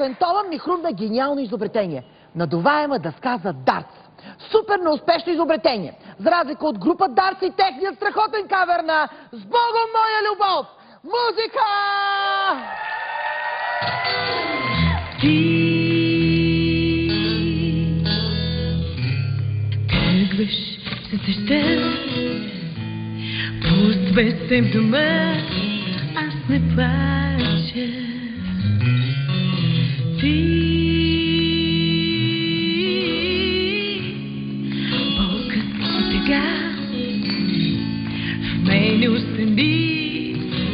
освен това ми хрумна гениално изобретение. Надуваема дъска за дартс. Супер неуспешно изобретение. За разлика от група Дартс и техният страхотен кавер на "С Богом, моя любов". Музика! Тръгваш с дъжда, пуст безем дома, аз не плача. Ти болка си тега, в мене остани,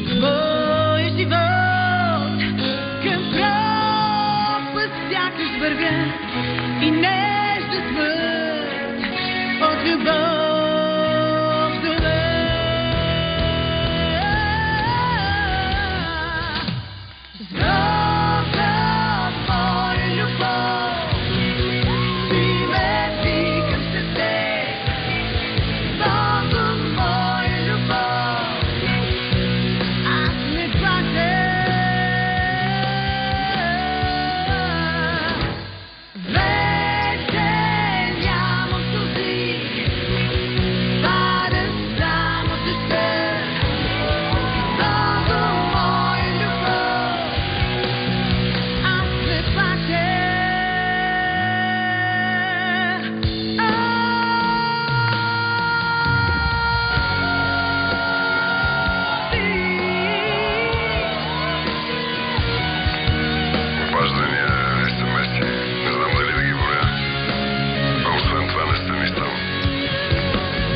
в моя живот към пропаст сякаш вървя и нежна смърт от любов до мен. С Богом, моя любов, ти ме викам с теб. С Богом, моя любов, аз не плача. Вече нямам сълзи, падат само дъжда. С Богом, моя любов, аз не плача. Обаждания, SMS-и, не знам дали да ги броя. А освен това не съм и сам.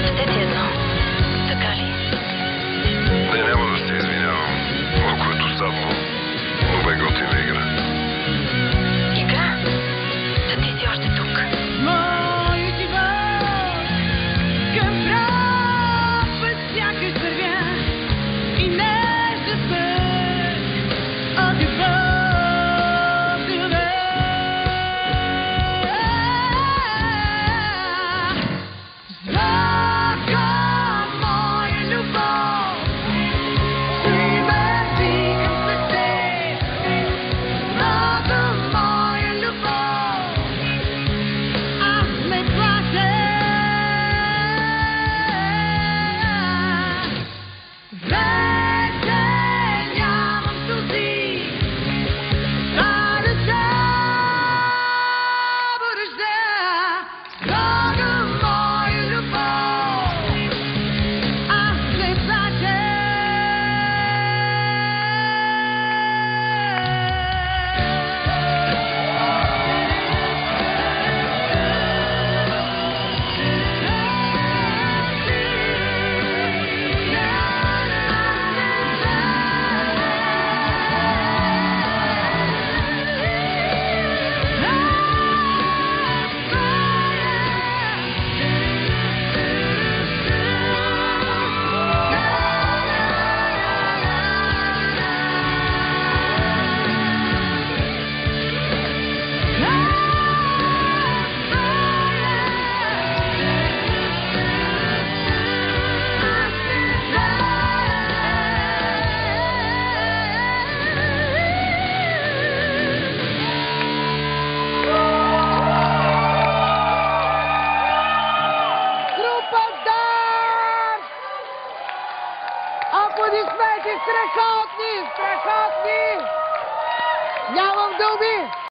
Ще ти едно, така ли? Не, няма да се извинявам. Малко е досадно, но бе готина игра. Игра? Да ти си още тук. Мой живот към пропаст сякаш вървя и нежна смърт от любов до мен. С Богом, моя любов, ти ме викам с теб. С Богом, моя любов, аз не плача. Вече нямам сълзи, падат само дъжда. С Богом, моя любов, аз не плача. Група Дартс! Аплодисменти страхотни! Страхотни! Нямам думи!